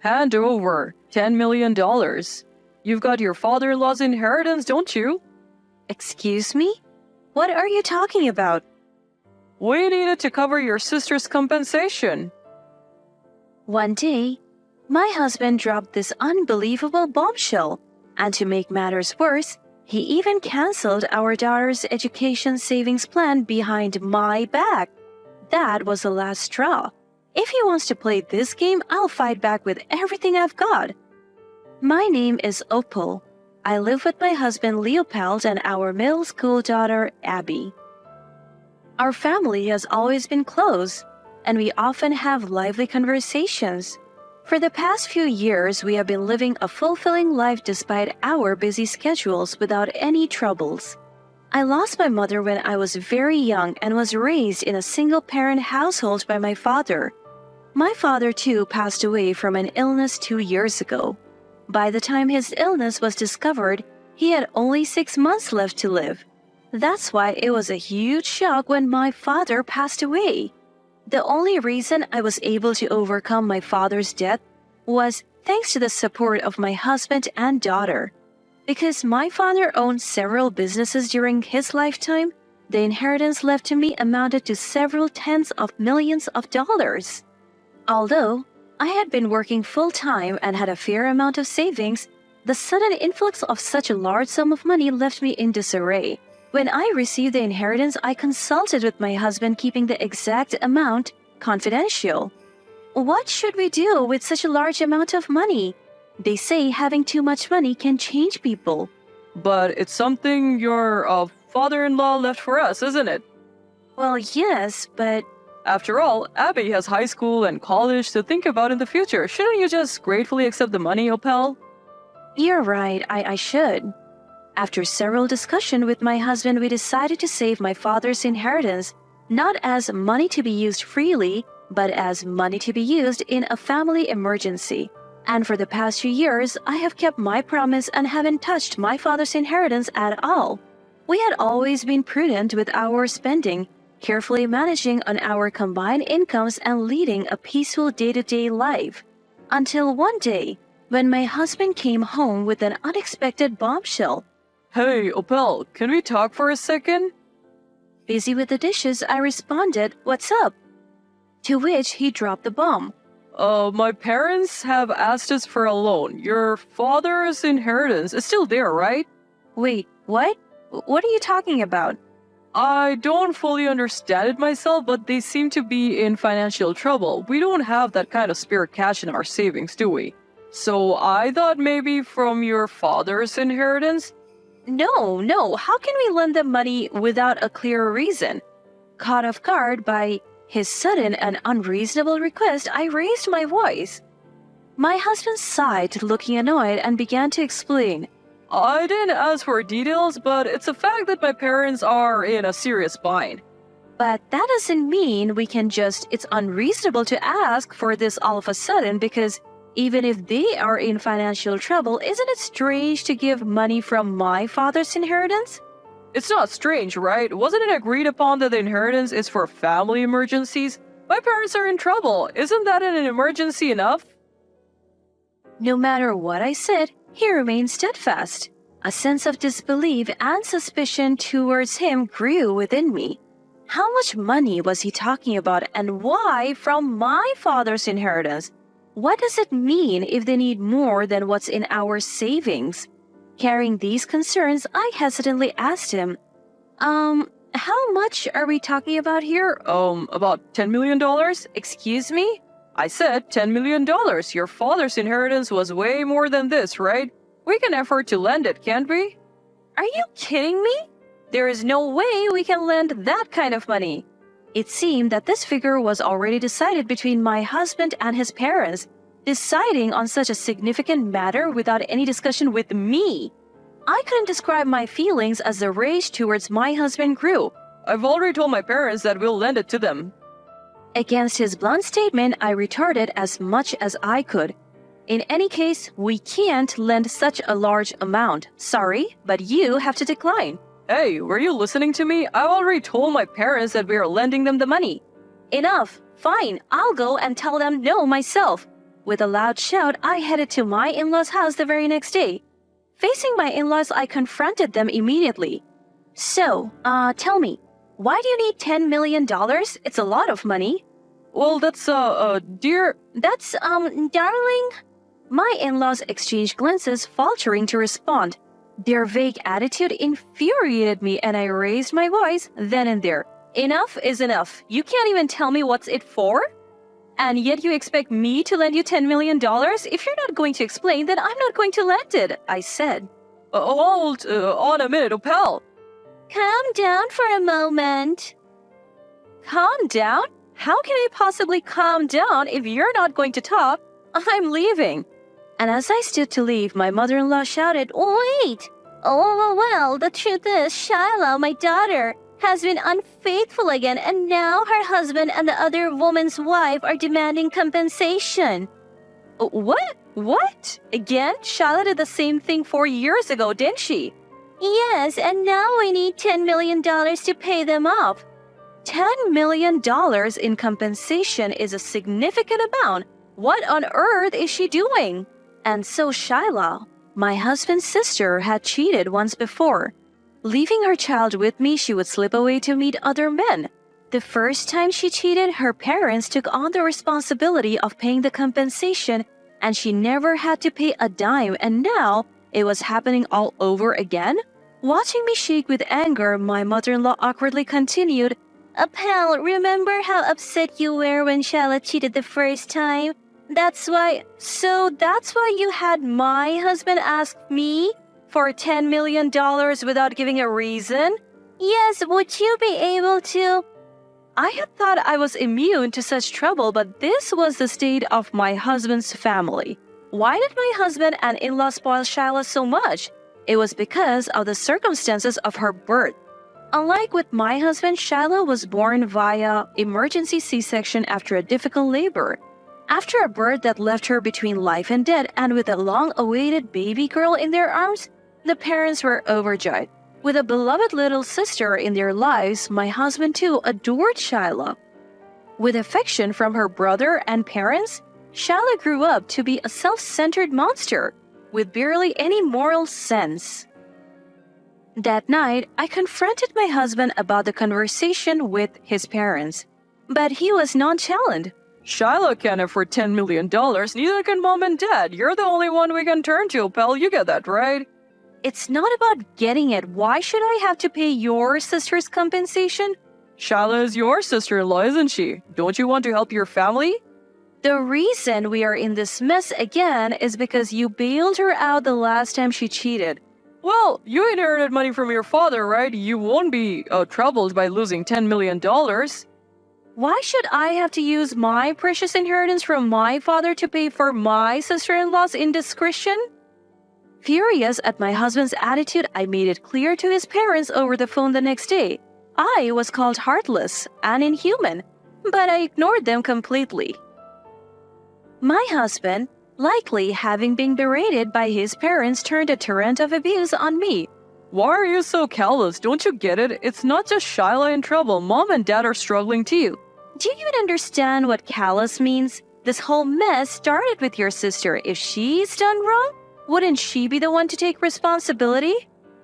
Hand over $10 million. You've got your father-in-law's inheritance, don't you? Excuse me? What are you talking about? We needed to cover your sister's compensation. One day, my husband dropped this unbelievable bombshell, and to make matters worse, he even canceled our daughter's education savings plan behind my back. That was the last straw. If he wants to play this game, I'll fight back with everything I've got. My name is Opal. I live with my husband Leopold and our middle school daughter Abby. Our family has always been close, and we often have lively conversations. For the past few years, we have been living a fulfilling life despite our busy schedules without any troubles. I lost my mother when I was very young and was raised in a single-parent household by my father. My father, too, passed away from an illness 2 years ago. By the time his illness was discovered, he had only 6 months left to live. That's why it was a huge shock when my father passed away. The only reason I was able to overcome my father's death was thanks to the support of my husband and daughter. Because my father owned several businesses during his lifetime, the inheritance left to me amounted to several tens of millions of dollars. Although I had been working full-time and had a fair amount of savings, the sudden influx of such a large sum of money left me in disarray. When I received the inheritance, I consulted with my husband, keeping the exact amount confidential. What should we do with such a large amount of money? They say having too much money can change people. But it's something your father-in-law left for us, isn't it? Well, yes, but... After all, Abby has high school and college to think about in the future. Shouldn't you just gratefully accept the money, Opal? You're right, I should. After several discussions with my husband, we decided to save my father's inheritance, not as money to be used freely, but as money to be used in a family emergency. And for the past few years, I have kept my promise and haven't touched my father's inheritance at all. We had always been prudent with our spending, carefully managing on our combined incomes and leading a peaceful day-to-day life. Until one day, when my husband came home with an unexpected bombshell. Hey, Opal, can we talk for a second? Busy with the dishes, I responded, "What's up?" To which he dropped the bomb. My parents have asked us for a loan. Your father's inheritance is still there, right? Wait, what? What are you talking about? I don't fully understand it myself, but they seem to be in financial trouble. We don't have that kind of spare cash in our savings, do we? So I thought maybe from your father's inheritance? No, how can we lend them money without a clear reason? Caught off guard by his sudden and unreasonable request, I raised my voice. My husband sighed, looking annoyed, and began to explain. I didn't ask for details, but it's a fact that my parents are in a serious bind. But that doesn't mean it's unreasonable to ask for this all of a sudden, because even if they are in financial trouble, isn't it strange to give money from my father's inheritance? It's not strange, right? Wasn't it agreed upon that the inheritance is for family emergencies? My parents are in trouble. Isn't that an emergency enough? No matter what I said, he remained steadfast. A sense of disbelief and suspicion towards him grew within me. How much money was he talking about, and why from my father's inheritance? What does it mean if they need more than what's in our savings? Carrying these concerns, I hesitantly asked him, how much are we talking about here? About $10 million? Excuse me? I said $10 million. Your father's inheritance was way more than this, right? We can afford to lend it, can't we? Are you kidding me? There is no way we can lend that kind of money. It seemed that this figure was already decided between my husband and his parents, deciding on such a significant matter without any discussion with me. I couldn't describe my feelings as the rage towards my husband grew. I've already told my parents that we'll lend it to them. Against his blunt statement, I retorted as much as I could. In any case, we can't lend such a large amount. Sorry, but you have to decline. Hey, were you listening to me? I already told my parents that we are lending them the money. Enough. Fine, I'll go and tell them no myself. With a loud shout, I headed to my in-laws' house the very next day. Facing my in-laws, I confronted them immediately. So, tell me, why do you need $10 million? It's a lot of money. Well, that's, dear. That's, darling. My in-laws exchanged glances, faltering to respond. Their vague attitude infuriated me, and I raised my voice then and there. Enough is enough. You can't even tell me what's it for? And yet you expect me to lend you $10 million? If you're not going to explain, then I'm not going to lend it, I said. Hold on a minute, pal. Calm down for a moment. Calm down? How can I possibly calm down if you're not going to talk? I'm leaving. And as I stood to leave, my mother-in-law shouted, Wait! Oh, well, the truth is, Shiloh, my daughter, has been unfaithful again, and now her husband and the other woman's wife are demanding compensation. What? What? Again? Shiloh did the same thing 4 years ago, didn't she? Yes, and now we need $10 million to pay them off. $10 million in compensation is a significant amount. What on earth is she doing? And so Shiloh, my husband's sister, had cheated once before. Leaving her child with me, she would slip away to meet other men. The first time she cheated, her parents took on the responsibility of paying the compensation, and she never had to pay a dime, and now it was happening all over again? Watching me shake with anger, my mother-in-law awkwardly continued, Pal, remember how upset you were when Shiloh cheated the first time? That's why you had my husband ask me for $10 million without giving a reason? Yes, would you be able to? I had thought I was immune to such trouble, but this was the state of my husband's family. Why did my husband and in-law spoil Shiloh so much? It was because of the circumstances of her birth. Unlike with my husband, Shiloh was born via emergency C-section after a difficult labor. After a birth that left her between life and death, and with a long-awaited baby girl in their arms, the parents were overjoyed. With a beloved little sister in their lives, my husband too adored Shiloh. With affection from her brother and parents, Shiloh grew up to be a self-centered monster with barely any moral sense. That night, I confronted my husband about the conversation with his parents, but he was nonchalant. Shiloh can't afford $10 million, neither can mom and dad. You're the only one we can turn to, pal. You get that, right? It's not about getting it. Why should I have to pay your sister's compensation? Shiloh is your sister-in-law, isn't she? Don't you want to help your family? The reason we are in this mess again is because you bailed her out the last time she cheated. Well, you inherited money from your father, right? You won't be troubled by losing $10 million. Why should I have to use my precious inheritance from my father to pay for my sister-in-law's indiscretion? Furious at my husband's attitude, I made it clear to his parents over the phone the next day. I was called heartless and inhuman, but I ignored them completely. My husband, likely having been berated by his parents, turned a torrent of abuse on me. Why are you so callous? Don't you get it? It's not just Shiloh in trouble. Mom and dad are struggling too. Do you even understand what callous means? This whole mess started with your sister. If she's done wrong, wouldn't she be the one to take responsibility?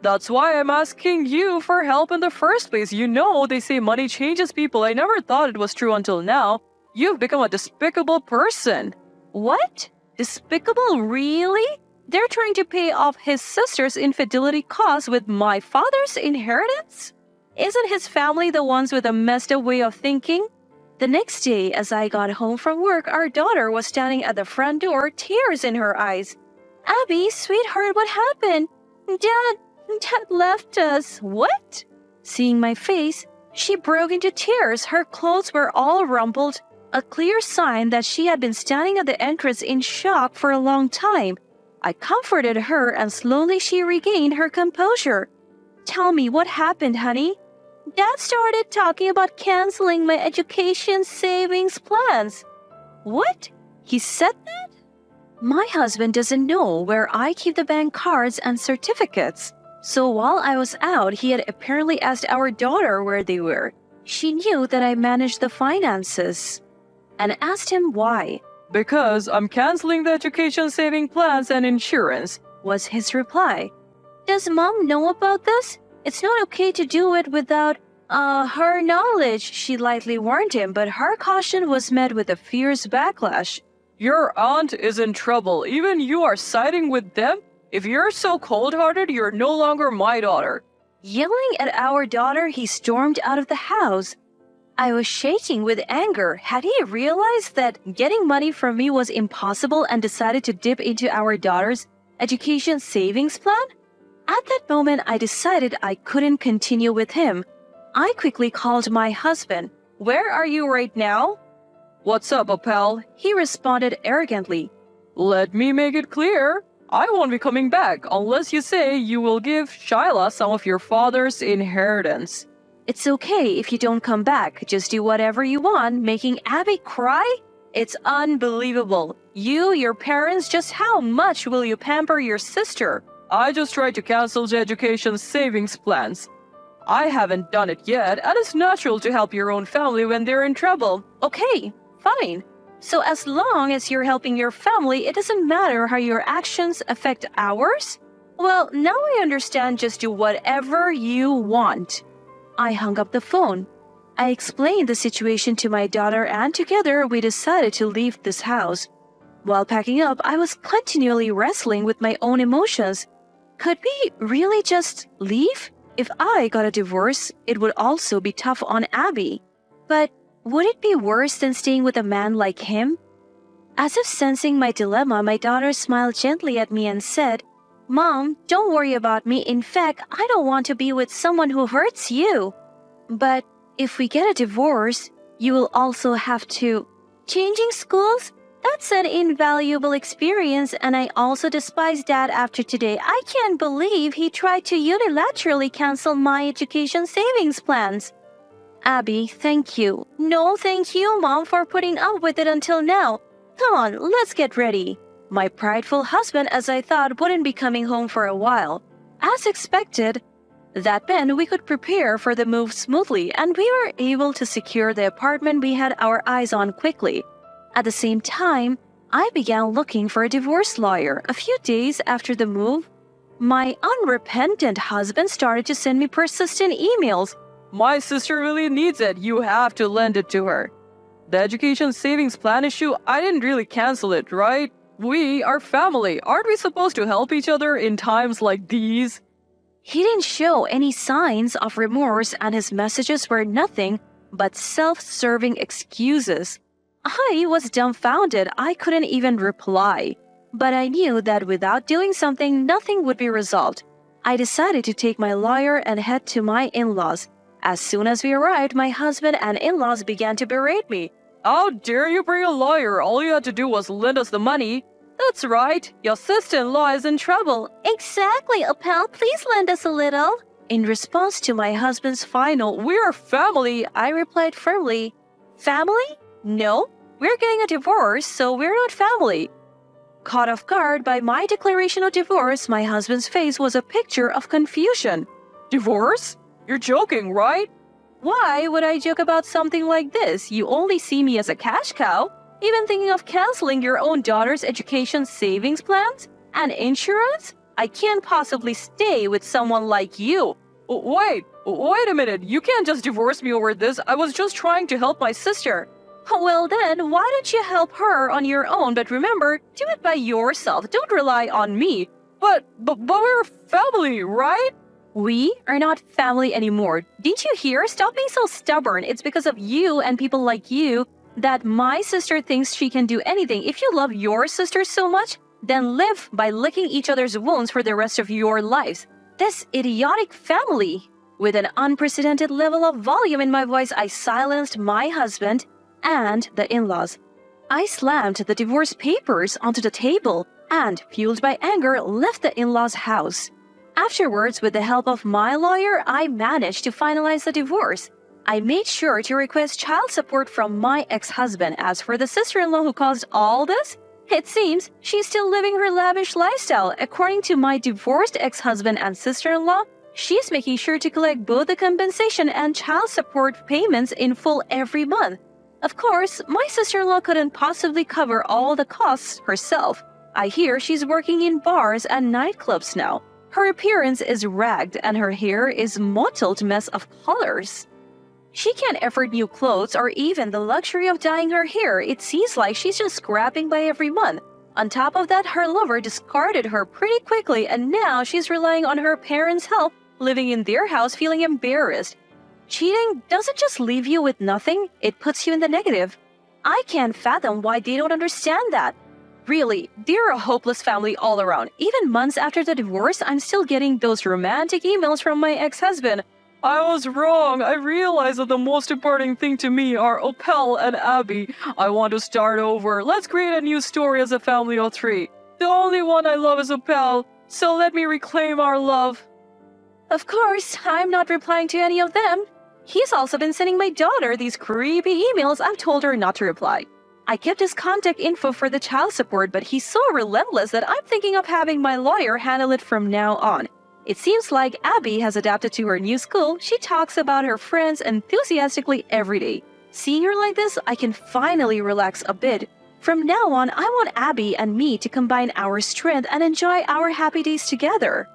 That's why I'm asking you for help in the first place. You know, they say money changes people. I never thought it was true until now. You've become a despicable person. What? Despicable, really? They're trying to pay off his sister's infidelity costs with my father's inheritance? Isn't his family the ones with a messed up way of thinking? The next day, as I got home from work, our daughter was standing at the front door, tears in her eyes. Abby, sweetheart, what happened? Dad left us. What? Seeing my face, she broke into tears. Her clothes were all rumpled, a clear sign that she had been standing at the entrance in shock for a long time. I comforted her, and slowly she regained her composure. Tell me, what happened, honey? Dad started talking about canceling my education savings plans. What? He said that? My husband doesn't know where I keep the bank cards and certificates. So while I was out, he had apparently asked our daughter where they were. She knew that I managed the finances and asked him why. Because I'm canceling the education saving plans and insurance, was his reply. Does Mom know about this? It's not okay to do it without, her knowledge, she lightly warned him, but her caution was met with a fierce backlash. Your aunt is in trouble. Even you are siding with them? If you're so cold-hearted, you're no longer my daughter. Yelling at our daughter, he stormed out of the house. I was shaking with anger. Had he realized that getting money from me was impossible and decided to dip into our daughter's education savings plan? At that moment, I decided I couldn't continue with him. I quickly called my husband. Where are you right now? What's up, Apel? He responded arrogantly. Let me make it clear. I won't be coming back unless you say you will give Shyla some of your father's inheritance. It's okay if you don't come back. Just do whatever you want, making Abby cry? It's unbelievable. You, your parents, just how much will you pamper your sister? I just tried to cancel the education savings plans. I haven't done it yet, and it's natural to help your own family when they're in trouble. Okay, fine. So as long as you're helping your family, it doesn't matter how your actions affect ours? Well, now I understand. Just do whatever you want. I hung up the phone. I explained the situation to my daughter, and together we decided to leave this house. While packing up, I was continually wrestling with my own emotions. Could we really just leave? If I got a divorce, it would also be tough on Abby. But would it be worse than staying with a man like him? As if sensing my dilemma, my daughter smiled gently at me and said, Mom, don't worry about me. In fact, I don't want to be with someone who hurts you. But if we get a divorce, you will also have to... Changing schools? That's an invaluable experience, and I also despise Dad after today. I can't believe he tried to unilaterally cancel my education savings plans. Abby, thank you. No, thank you, Mom, for putting up with it until now. Come on, let's get ready. My prideful husband, as I thought, wouldn't be coming home for a while. As expected, that meant we could prepare for the move smoothly, and we were able to secure the apartment we had our eyes on quickly. At the same time, I began looking for a divorce lawyer. A few days after the move, my unrepentant husband started to send me persistent emails. My sister really needs it. You have to lend it to her. The education savings plan issue, I didn't really cancel it, right? We are family. Aren't we supposed to help each other in times like these? He didn't show any signs of remorse, and his messages were nothing but self-serving excuses. I was dumbfounded. I couldn't even reply. But I knew that without doing something, nothing would be resolved. I decided to take my lawyer and head to my in-laws. As soon as we arrived, my husband and in-laws began to berate me. How dare you bring a lawyer? All you had to do was lend us the money. That's right. Your sister-in-law is in trouble. Exactly, Apel. Please lend us a little. In response to my husband's final, We're family, I replied firmly, Family? No, we're getting a divorce, so we're not family. Caught off guard by my declaration of divorce, my husband's face was a picture of confusion. Divorce? You're joking, right? Why would I joke about something like this? You only see me as a cash cow? Even thinking of canceling your own daughter's education savings plans? And insurance? I can't possibly stay with someone like you. Wait a minute. You can't just divorce me over this. I was just trying to help my sister. Well then, why don't you help her on your own? But remember, do it by yourself. Don't rely on me. But we're family, right? We are not family anymore. Didn't you hear? Stop being so stubborn. It's because of you and people like you that my sister thinks she can do anything. If you love your sister so much, then live by licking each other's wounds for the rest of your lives. This idiotic family. With an unprecedented level of volume in my voice, I silenced my husband and the in-laws. I slammed the divorce papers onto the table and, fueled by anger, left the in-laws' house. Afterwards, with the help of my lawyer, I managed to finalize the divorce. I made sure to request child support from my ex-husband. As for the sister-in-law who caused all this, it seems she's still living her lavish lifestyle. According to my divorced ex-husband and sister-in-law, she's making sure to collect both the compensation and child support payments in full every month. Of course, my sister-in-law couldn't possibly cover all the costs herself. I hear she's working in bars and nightclubs now. Her appearance is ragged and her hair is mottled mess of colors. She can't afford new clothes or even the luxury of dyeing her hair. It seems like she's just scrapping by every month. On top of that, her lover discarded her pretty quickly and now she's relying on her parents' help, living in their house feeling embarrassed. Cheating doesn't just leave you with nothing, it puts you in the negative. I can't fathom why they don't understand that. Really, they're a hopeless family all around. Even months after the divorce, I'm still getting those romantic emails from my ex-husband. I was wrong. I realized that the most important thing to me are Opel and Abby. I want to start over. Let's create a new story as a family of 3. The only one I love is Opel, so let me reclaim our love. Of course, I'm not replying to any of them. He's also been sending my daughter these creepy emails. I've told her not to reply. I kept his contact info for the child support, but he's so relentless that I'm thinking of having my lawyer handle it from now on. It seems like Abby has adapted to her new school. She talks about her friends enthusiastically every day. Seeing her like this, I can finally relax a bit. From now on, I want Abby and me to combine our strength and enjoy our happy days together.